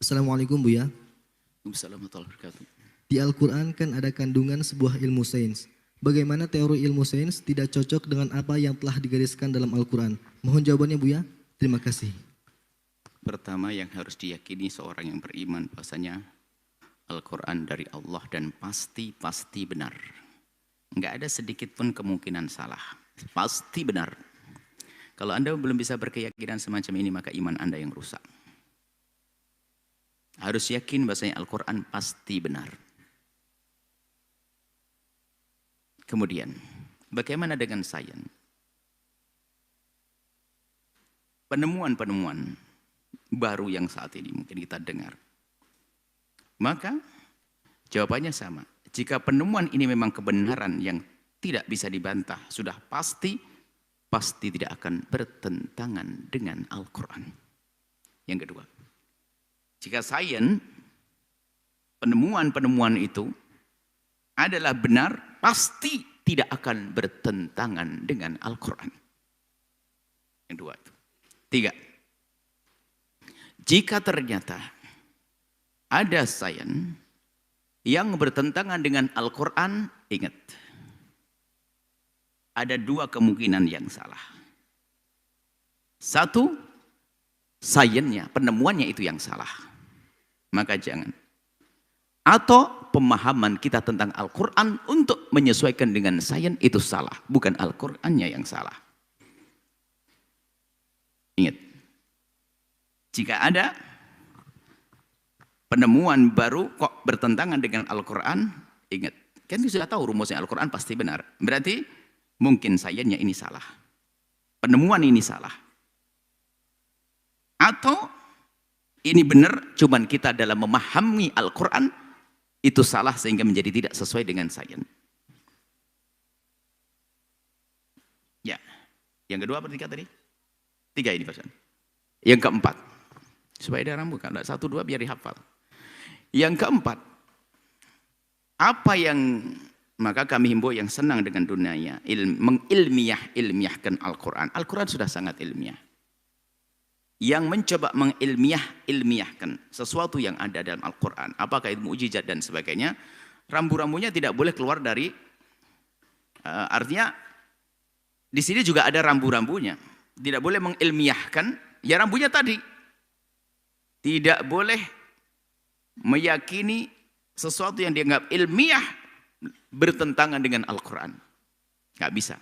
Assalamualaikum Buya. Waalaikumsalam warahmatullahi wabarakatuh. Di Al-Quran kan ada kandungan sebuah ilmu sains. Bagaimana teori ilmu sains tidak cocok dengan apa yang telah digariskan dalam Al-Quran? Mohon jawabannya Buya. Terima kasih. Pertama yang harus diyakini seorang yang beriman bahasanya Al-Quran dari Allah dan pasti benar. Enggak ada sedikit pun kemungkinan salah. Pasti benar. Kalau Anda belum bisa berkeyakinan semacam ini, maka iman Anda yang rusak. Harus yakin bahasanya Al-Quran pasti benar. Kemudian, bagaimana dengan sains? Penemuan-penemuan baru yang saat ini mungkin kita dengar. Maka jawabannya sama. Jika penemuan ini memang kebenaran yang tidak bisa dibantah, sudah pasti tidak akan bertentangan dengan Al-Quran. Yang kedua, jika sains, penemuan-penemuan itu adalah benar, pasti tidak akan bertentangan dengan Al-Quran. Yang dua itu. Tiga, jika ternyata ada sains yang bertentangan dengan Al-Quran, ingat, ada dua kemungkinan yang salah. Satu, sainsnya, penemuannya itu yang salah. Maka jangan. Atau pemahaman kita tentang Al-Quran untuk menyesuaikan dengan sains itu salah. Bukan Al-Qurannya yang salah. Ingat. Jika ada penemuan baru kok bertentangan dengan Al-Quran, ingat. Kan sudah tahu rumusnya Al-Quran pasti benar. Berarti mungkin sainsnya ini salah. Penemuan ini salah. Atau ini benar, cuman kita dalam memahami Al-Quran itu salah sehingga menjadi tidak sesuai dengan sains. Ya, yang kedua apa tiga tadi? Tiga ini Pak. Yang keempat, supaya dia rambut, kalau satu dua biar dihafal. Yang keempat, apa yang maka kami himbau yang senang dengan dunianya, mengilmiahkan Al-Quran. Al-Quran sudah sangat ilmiah. Yang mencoba mengilmiahkan sesuatu yang ada dalam Al-Quran, apakah itu mukjizat dan sebagainya, rambu-rambunya tidak boleh keluar dari artinya di sini juga ada rambu-rambunya. Tidak boleh mengilmiahkan ya rambunya tadi. Tidak boleh meyakini sesuatu yang dianggap ilmiah bertentangan dengan Al-Quran. Nggak bisa.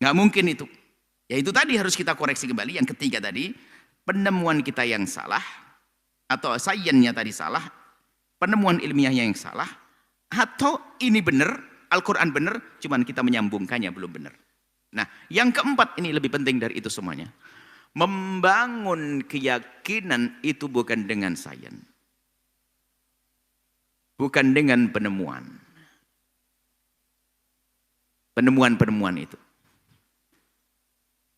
Nggak mungkin itu. Ya itu tadi harus kita koreksi kembali. Yang ketiga tadi, penemuan kita yang salah, atau sainsnya tadi salah, penemuan ilmiahnya yang salah, atau ini benar, Al-Quran benar, cuman kita menyambungkannya belum benar. Nah, yang keempat ini lebih penting dari itu semuanya. Membangun keyakinan itu bukan dengan sains. Bukan dengan penemuan. Penemuan-penemuan itu.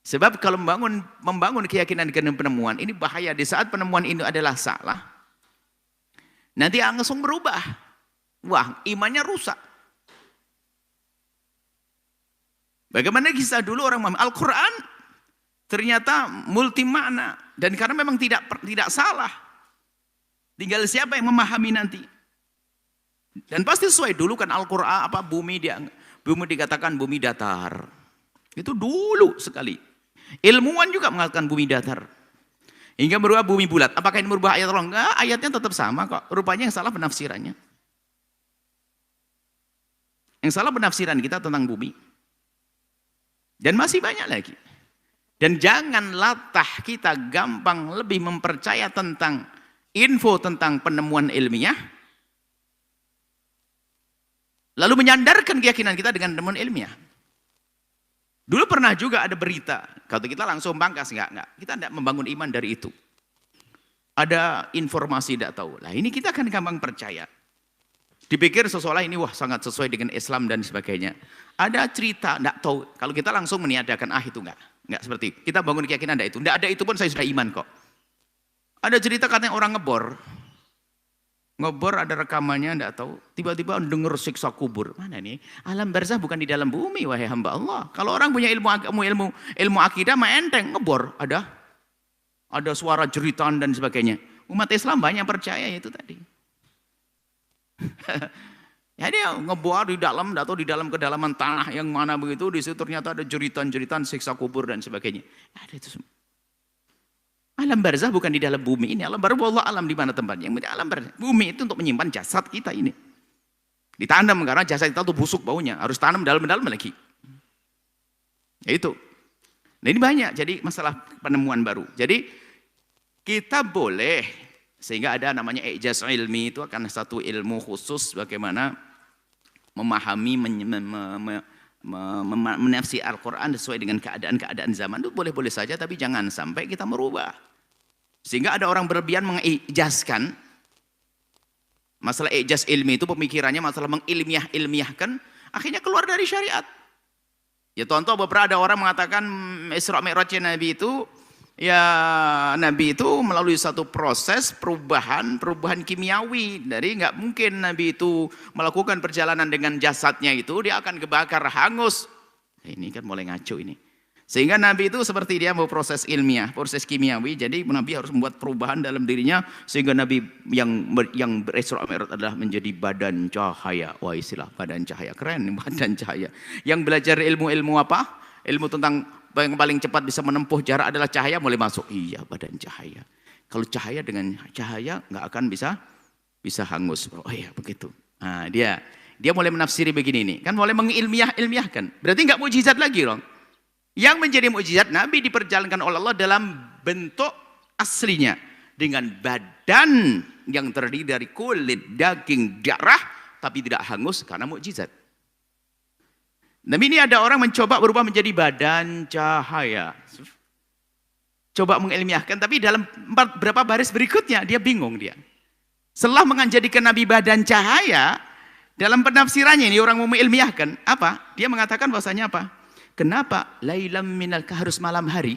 Sebab kalau membangun keyakinan dengan penemuan, ini bahaya. Di saat penemuan ini adalah salah, nanti langsung berubah. Wah, imannya rusak. Bagaimana kisah dulu orang memahami Al-Quran, ternyata multi makna. Dan karena memang tidak salah. Tinggal siapa yang memahami nanti. Dan pasti sesuai dulu kan Al-Quran, bumi dikatakan bumi datar. Itu dulu sekali. Ilmuwan juga mengatakan bumi datar. Hingga berubah bumi bulat. Apakah ini merubah ayat Allah? Enggak, ayatnya tetap sama kok. Rupanya yang salah penafsirannya. Yang salah penafsiran kita tentang bumi. Dan masih banyak lagi. Dan jangan latah kita gampang lebih mempercaya tentang info tentang penemuan ilmiah. Lalu menyandarkan keyakinan kita dengan penemuan ilmiah. Dulu pernah juga ada berita, kalau kita langsung bangkas, enggak. Kita tidak membangun iman dari itu. Ada informasi tidak tahu. Lah ini kita akan gampang percaya. Dipikir seolah ini wah sangat sesuai dengan Islam dan sebagainya. Ada cerita, tidak tahu. Kalau kita langsung meniadakan, itu enggak seperti itu. Kita bangun keyakinan ada itu. Tidak ada itu pun saya sudah iman kok. Ada cerita katanya orang ngebor ada rekamannya, tidak tahu. Tiba-tiba dengar siksa kubur. Mana nih? Alam barzah bukan di dalam bumi, wahai hamba Allah. Kalau orang punya ilmu akidah, mah enteng ngebor ada. ada suara jeritan dan sebagainya. Umat Islam banyak percaya itu tadi. Ya dia ngebuat di dalam atau di dalam kedalaman tanah yang mana begitu, di situ ternyata ada jeritan-jeritan siksa kubur dan sebagainya. Ada itu semua. Alam barzah bukan di dalam bumi ini. Alam barzah Allah alam di mana tempatnya. Yang alam barzah. Bumi itu untuk menyimpan jasad kita ini. Ditanam karena jasad kita tuh busuk baunya. Harus tanam dalam-dalam lagi. Ya itu. Nah ini banyak. Jadi masalah penemuan baru. Jadi kita boleh, sehingga ada namanya ijaz ilmi, itu akan satu ilmu khusus bagaimana memahami, menafsir Al-Quran sesuai dengan keadaan-keadaan zaman. Itu boleh-boleh saja, tapi jangan sampai kita merubah. Sehingga ada orang berlebihan mengijazkan. Masalah ijaz ilmi itu pemikirannya masalah mengilmiahkan, akhirnya keluar dari syariat. Ya contoh beberapa ada orang mengatakan Isra Mi'rajnya Nabi itu, ya Nabi itu melalui satu proses perubahan kimiawi. Dari nggak mungkin Nabi itu melakukan perjalanan dengan jasadnya itu dia akan kebakar hangus. Ini kan mulai ngaco ini. Sehingga Nabi itu seperti dia mau proses ilmiah, proses kimiawi. Jadi Nabi harus membuat perubahan dalam dirinya sehingga Nabi yang berisra mi'raj adalah menjadi badan cahaya. Wah istilah badan cahaya keren, badan cahaya. Yang belajar ilmu apa? Ilmu tentang yang paling cepat bisa menempuh jarak adalah cahaya, mulai masuk. Iya, badan cahaya. Kalau cahaya dengan cahaya nggak akan bisa hangus. Oh iya, begitu. Nah, dia mulai menafsiri begini nih. Kan mulai mengilmiahkan. Berarti nggak mukjizat lagi dong. Yang menjadi mukjizat Nabi diperjalankan oleh Allah dalam bentuk aslinya dengan badan yang terdiri dari kulit, daging, darah, tapi tidak hangus karena mukjizat. Nabi ini ada orang mencoba berubah menjadi badan cahaya. Coba mengilmiahkan, tapi dalam berapa baris berikutnya dia bingung dia. Setelah menjadikan Nabi badan cahaya, dalam penafsirannya ini orang mau mengilmiahkan apa? Dia mengatakan bahwasanya apa? Kenapa lailam minal harus malam hari?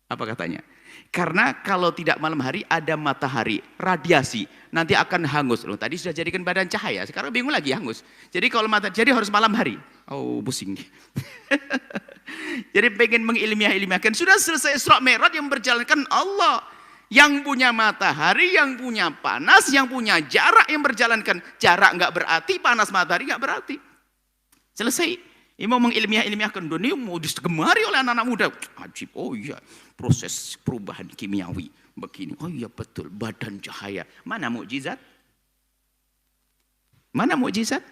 Apa katanya? Karena kalau tidak malam hari ada matahari, radiasi, nanti akan hangus. Loh, tadi sudah jadikan badan cahaya, sekarang bingung lagi hangus. Jadi kalau jadi harus malam hari. Oh, pusing nih. Jadi pengen mengilmiahkan, sudah selesai Isra Mi'raj yang berjalankan Allah. Yang punya matahari, yang punya panas, yang punya jarak yang berjalankan. Jarak enggak berarti, panas matahari enggak berarti. Selesai. Ini mau mengilmiahkan dunia, mau digemari oleh anak-anak muda. Ajib, oh iya, proses perubahan kimiawi. Begini, oh iya betul, badan cahaya. Mana mukjizat? Mana mukjizat?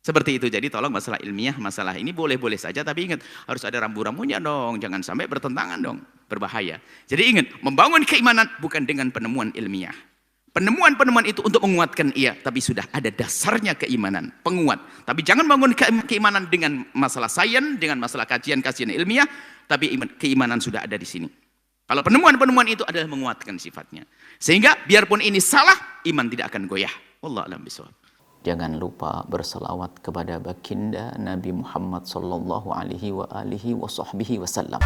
Seperti itu, jadi tolong masalah ilmiah, masalah ini boleh-boleh saja, tapi ingat, harus ada rambu-rambunya dong. Jangan sampai bertentangan dong, berbahaya. Jadi ingat, membangun keimanan bukan dengan penemuan ilmiah. Penemuan-penemuan itu untuk menguatkan ia, tapi sudah ada dasarnya keimanan, penguat. Tapi jangan bangun keimanan dengan masalah sains, dengan masalah kajian-kajian ilmiah, tapi keimanan sudah ada di sini. Kalau penemuan-penemuan itu adalah menguatkan sifatnya. Sehingga biarpun ini salah, iman tidak akan goyah. Wallahu a'lam bishawab. Jangan lupa berselawat kepada baginda Nabi Muhammad sallallahu alaihi wa alihi wa sahbihi wasallam.